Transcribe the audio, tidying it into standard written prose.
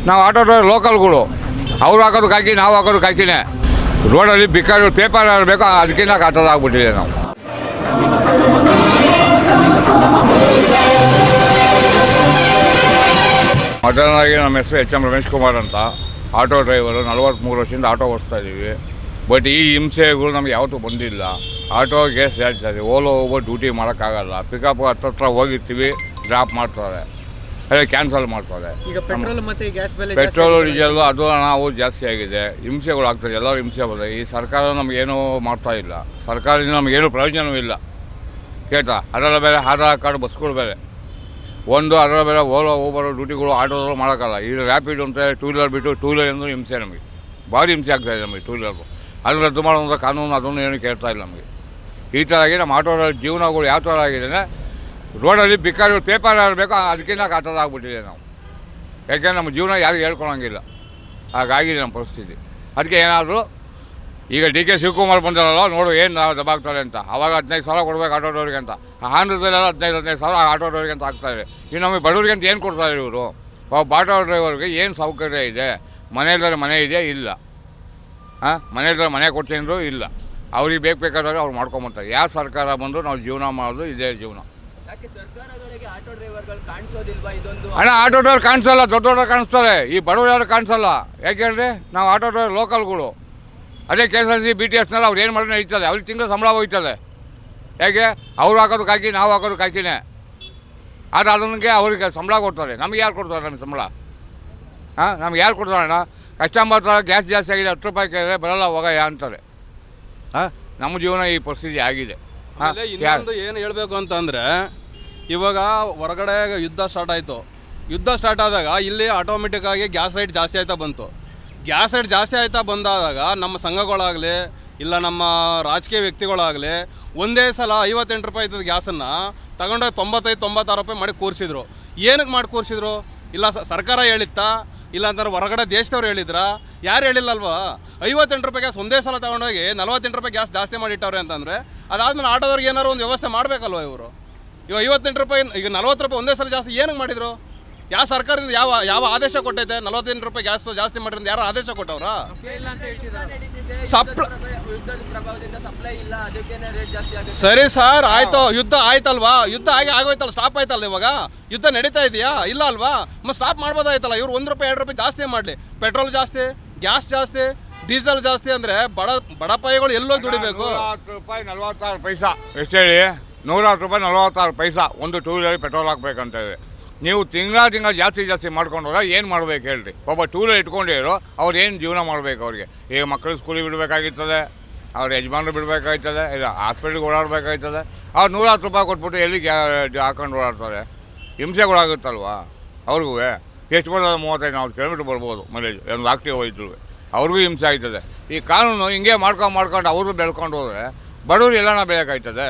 ನಾವು auto driver ಲೋಕಲ್ಗಳು, ಅವ್ರು ಹಾಕೋದು ಕಾಕಿ, ನಾವು ಹಾಕೋದು ಕಾಕಿನೇ. ರೋಡಲ್ಲಿ ಬೇಕಾದ್ರೆ ಪೇಪರ್ ಇರಬೇಕು, ಅದಕ್ಕಿಂತ ಕಾತದಾಗ್ಬಿಟ್ಟಿದೆ ನಾವು. ಮೊದಲನಾಗಿ ನಮ್ಮ ಹೆಸರು ಎಚ್.ಎಂ. ರಮೇಶ್ ಕುಮಾರ್ ಅಂತ, ಆಟೋ ಡ್ರೈವರು. 43 ವರ್ಷದಿಂದ ಆಟೋ ಓಡಿಸ್ತಾ ಇದ್ದೀವಿ. ಬಟ್ ಈ ಹಿಂಸೆಗಳು ನಮ್ಗೆ ಯಾವತ್ತೂ ಬಂದಿಲ್ಲ. ಆಟೋಗೆ ಸೇರ್ತಾರೆ, ಓಲೋ ಹೋಗ್ಬಿಟ್ಟು ಡ್ಯೂಟಿ ಮಾಡೋಕ್ಕಾಗಲ್ಲ. ಪಿಕಪ್ ಹತ್ರ ಹೋಗಿರ್ತೀವಿ, ಡ್ರಾಪ್ ಮಾಡ್ತಾರೆ, ಅದೇ ಕ್ಯಾನ್ಸಲ್ ಮಾಡ್ತಾರೆ. ಈಗ ಪೆಟ್ರೋಲ್ ಮತ್ತು ಗ್ಯಾಸ್ ಬೆಲೆ, ಪೆಟ್ರೋಲು ಡೀಸೆಲ್ಲು ಅದು ನಾವು ಜಾಸ್ತಿ ಆಗಿದೆ. ಹಿಂಸೆಗಳು ಆಗ್ತದೆ, ಎಲ್ಲರೂ ಹಿಂಸೆ ಬರ್ತದೆ. ಈ ಸರ್ಕಾರ ನಮಗೇನೂ ಮಾಡ್ತಾ ಇಲ್ಲ. ಸರ್ಕಾರದಿಂದ ನಮಗೇನು ಪ್ರಯೋಜನವೂ ಇಲ್ಲ. ಕೇಳ್ತಾ ಅದರ ಬೇರೆ ಆಧಾರ್ ಕಾರ್ಡ್, ಬಸ್ಗಳು ಬೇರೆ ಒಂದು, ಅದರ ಬೇರೆ ಓಲೋ ಊಬರು ಡ್ಯೂಟಿಗಳು ಆಟೋಗಳು ಮಾಡೋಕ್ಕಲ್ಲ. ಈಗ ರ್ಯಾಪಿಡ್ ಅಂತ ಟೂ ವೀಲರ್ ಬಿಟ್ಟು, ಟೂ ವೀಲರ್ ಎಂದು ಹಿಂಸೆ ನಮಗೆ, ಭಾರಿ ಹಿಂಸೆ ಆಗ್ತಾಯಿದೆ ನಮಗೆ. ಟೂ ವೀಲರ್ಗಳು ಅದನ್ನು ರದ್ದು ಮಾಡೋಂಥ ಕಾನೂನು ಅದನ್ನು ಏನು ಕೇಳ್ತಾ ಇಲ್ಲ ನಮಗೆ. ಈ ಥರ ಆಗಿ ನಮ್ಮ ಆಟೋ ಜೀವನಗಳು ಯಾವ ಥರ ಆಗಿದೆ, ರೋಡಲ್ಲಿ ಬೇಕಾದ್ರೆ ಪೇಪರ್ ಇರಬೇಕು, ಅದಕ್ಕಿಂತ ಕಾತದಾಗ್ಬಿಟ್ಟಿದೆ ನಾವು. ಯಾಕೆಂದರೆ ನಮ್ಮ ಜೀವನ ಯಾರಿಗೂ ಹೇಳ್ಕೊಳಂಗಿಲ್ಲ, ಹಾಗಾಗಿದೆ ನಮ್ಮ ಪರಿಸ್ಥಿತಿ. ಅದಕ್ಕೆ ಏನಾದರೂ ಈಗ ಡಿ ಕೆ ಶಿವಕುಮಾರ್ ಬಂದಾರಲ್ಲ, ನೋಡು ಏನು ದಬ್ಬಾಗ್ತಾರೆ ಅಂತ. ಅವಾಗ 15,000 ಕೊಡ್ಬೇಕು ಆಟೋ ಡ್ರೈವರ್ಗೆ ಅಂತ. ಆಂಧ್ರದಲ್ಲೆಲ್ಲ 15,000 ಆಟೋ ಡ್ರೈವರ್ಗೆ ಅಂತ ಆಗ್ತಾಯಿದೆ. ಇನ್ನು ನಮಗೆ ಬಡವರಿಗೆ ಅಂತ ಏನು ಕೊಡ್ತಾರೆ ಇವರು? ಆಟೋ ಡ್ರೈವರ್ಗೆ ಏನು ಸೌಕರ್ಯ ಇದೆ? ಮನೆಯಲ್ಲೇ ಮನೆ ಇದೆ ಇಲ್ಲ, ಮನೆಯಲ್ಲೇ ಮನೆ ಕೊಡ್ತೀನಂದ್ರು ಇಲ್ಲ. ಅವ್ರಿಗೆ ಬೇಕಾದ್ರೆ ಅವ್ರು ಮಾಡ್ಕೊಂಬರ್ತಾರೆ. ಯಾವ ಸರ್ಕಾರ ಬಂದರೂ ನಾವು ಜೀವನ ಮಾಡೋದು ಇದೇ ಜೀವನ. ಅಣ್ಣ ಆಟೋ ಡ್ರೈವರ್ ಕಾಣಿಸಲ್ಲ, ದೊಡ್ಡ ದೊಡ್ಡ ಕಾಣಿಸ್ತಾರೆ, ಈ ಬಡವರು ಯಾರು ಕಾಣಿಸಲ್ಲ. ಯಾಕೆ ಹೇಳಿದ್ರೆ ನಾವು ಆಟೋ ಡ್ರೈವರ್ ಲೋಕಲ್ಗಳು. ಅದೇ KSRTC BTSನಲ್ಲಿ ಅವ್ರು ಏನು ಮಾಡಿದ್ರೆ ನಡೀತದೆ, ಅವ್ರಿಗೆ ತಿಂಗಳು ಸಂಬಳ ಹೋಗ್ತದೆ. ಯಾಕೆ ಅವ್ರು ಹಾಕೋದು ಕಾಕಿ, ನಾವು ಹಾಕೋದು ಕಾಕಿನೇ. ಆದರೆ ಅದಕ್ಕೆ ಅವ್ರಿಗೆ ಸಂಬಳ ಕೊಡ್ತಾರೆ. ನಮ್ಗೆ ಯಾರು ಕೊಡ್ತಾರೆ? ನಮಗೆ ಸಂಬಳ ನಮ್ಗೆ ಯಾರು ಕೊಡ್ತಾರೆ ಅಣ್ಣ? ಕಸ್ಟಮರ್ ಗ್ಯಾಸ್ ಜಾಸ್ತಿ ಆಗಿದೆ, 10 ರೂಪಾಯಿ ಕೇಳಿದ್ರೆ ಬರಲ್ಲ, ಹೋಗಯ್ಯ ಅಂತಾರೆ. ನಮ್ಮ ಜೀವನ ಈ ಪರಿಸ್ಥಿತಿ ಆಗಿದೆ. ಇನ್ನೊಂದು ಏನು ಹೇಳಬೇಕು ಅಂತಂದರೆ, ಇವಾಗ ಹೊರಗಡೆ ಯುದ್ಧ ಸ್ಟಾರ್ಟ್ ಆಯಿತು. ಯುದ್ಧ ಸ್ಟಾರ್ಟ್ ಆದಾಗ ಇಲ್ಲಿ ಆಟೋಮೆಟಿಕ್ಕಾಗಿ ಗ್ಯಾಸ್ ರೇಟ್ ಜಾಸ್ತಿ ಆಯ್ತಾ ಬಂತು. ಗ್ಯಾಸ್ ರೇಟ್ ಜಾಸ್ತಿ ಆಯ್ತಾ ಬಂದಾದಾಗ ನಮ್ಮ ಸಂಘಗಳಾಗಲಿ ಇಲ್ಲ ನಮ್ಮ ರಾಜಕೀಯ ವ್ಯಕ್ತಿಗಳಾಗಲಿ ಒಂದೇ ಸಲ 58 ರೂಪಾಯಿ ಇದ್ದದ ಗ್ಯಾಸನ್ನು ತಗೊಂಡೋಗಿ 95-96 ರೂಪಾಯಿ ಮಾಡಿ ಕೂರಿಸಿದ್ರು. ಏನಕ್ಕೆ ಮಾಡಿ ಕೂರಿಸಿದ್ರು? ಇಲ್ಲ ಸರ್ಕಾರ ಹೇಳಿತ್ತಾ, ಇಲ್ಲ ಅಂತಂದ್ರೆ ಹೊರಗಡೆ ದೇಶದವ್ರು ಹೇಳಿದ್ರಾ? ಯಾರು ಹೇಳಿಲ್ಲಲ್ವಾ? 58 ರೂಪಾಯಿ ಗ್ಯಾಸ್ ಒಂದೇ ಸಲ ತಗೊಂಡೋಗಿ 48 ರೂಪಾಯಿ ಗ್ಯಾಸ್ ಜಾಸ್ತಿ ಮಾಡಿಟ್ಟವ್ರೆ ಅಂತಂದರೆ, ಅದಾದ್ಮೇಲೆ ಆಟೋದವ್ರಿಗೆ ಏನಾರು ಒಂದು ವ್ಯವಸ್ಥೆ ಮಾಡಬೇಕಲ್ವ ಇವರು? ಇವಾಗ 58 ರೂಪಾಯಿ, ಈಗ 40 ರೂಪಾಯಿ ಒಂದೇ ಸಲ ಜಾಸ್ತಿ ಏನಕ್ಕೆ ಮಾಡಿದ್ರು? ಯಾವ ಸರ್ಕಾರದಿಂದ ಯಾವ ಆದೇಶ ಕೊಟ್ಟೈತೆ? 48 ರೂಪಾಯಿ ಗ್ಯಾಸ್ ಜಾಸ್ತಿ ಮಾಡಿದ್ರೆ ಯಾರು ಆದೇಶ ಕೊಟ್ಟವ್ರ? ಸರಿ ಸರ್, ಆಯ್ತು, ಯುದ್ಧ ಆಯ್ತಲ್ವಾ? ಯುದ್ಧ ಆಗೋಯ್ತಲ್ಲ, ಸ್ಟಾಪ್ ಆಯ್ತಲ್ಲ. ಇವಾಗ ಯುದ್ಧ ನಡೀತಾ ಇದೆಯಾ? ಇಲ್ಲ ಅಲ್ವಾ? ಮತ್ತೆ ಸ್ಟಾಪ್ ಮಾಡ್ಬೋದಾಯ್ತಲ್ಲ. ಇವ್ರು 1 ರೂಪಾಯಿ 2 ರೂಪಾಯಿ ಜಾಸ್ತಿ ಮಾಡಲಿ. ಪೆಟ್ರೋಲ್ ಜಾಸ್ತಿ, ಗ್ಯಾಸ್ ಜಾಸ್ತಿ, ಡೀಸೆಲ್ ಜಾಸ್ತಿ ಅಂದರೆ ಬಡಪಾಯಿಗಳು ಎಲ್ಲೋಗಿ ದುಡಿಬೇಕು? 110 ರೂಪಾಯಿ 46 ಪೈಸಾ ಎಷ್ಟು ಹೇಳಿ? 110 ರೂಪಾಯಿ 46 ಪೈಸಾ ಒಂದು ಟೂ ವೀಲರ್ ಪೆಟ್ರೋಲ್ ಹಾಕ್ಬೇಕಂತ ಇದೆ. ನೀವು ತಿಂಗಳ ಜಾಸ್ತಿ ಮಾಡ್ಕೊಂಡ್ರೆ ಏನು ಮಾಡ್ಬೇಕು ಹೇಳ್ರಿ? ಒಬ್ಬ ಟೂ ವೀಲರ್ ಇಟ್ಕೊಂಡಿರೋ ಅವ್ರು ಏನು ಜೀವನ ಮಾಡ್ಬೇಕು? ಅವ್ರಿಗೆ ಈಗ ಮಕ್ಕಳು ಸ್ಕೂಲಿಗೆ ಬಿಡಬೇಕಾಗಿರ್ತದೆ, ಅವ್ರ ಯಜಮಾನ್ರು ಬಿಡಬೇಕಾಯ್ತದೆ, ಇಲ್ಲ ಹಾಸ್ಪಿಟ್ಲಿಗೆ ಓಡಾಡಬೇಕಾಯ್ತದೆ. ಅವ್ರು 110 ರೂಪಾಯಿ ಕೊಟ್ಬಿಟ್ಟು ಎಲ್ಲಿಗೆ ಹಾಕೊಂಡು ಓಡಾಡ್ತಾರೆ? ಹಿಂಸೆಗಳಾಗುತ್ತಲ್ವಾ ಅವ್ರಿಗೂ? ಎಷ್ಟು ಬರೋದು? 35-40 ಕಿಲೋಮೀಟ್ರ್ ಬರ್ಬೋದು ಮೈಲೇಜ್ ಒಂದು ಆಕ್ಟಿವ್ ಹೋಯ್ತು. ಅವ್ರಿಗೂ ಹಿಂಸೆ ಆಯ್ತದೆ. ಈ ಕಾನೂನು ಹಿಂಗೆ ಮಾಡ್ಕೊಂಡು ಅವರು ಬೆಳ್ಕೊಂಡು ಹೋದರೆ ಬಡವ್ರು ಎಲ್ಲನ ಬೆಳೆಯೋಕ್ಕಾಯ್ತದೆ?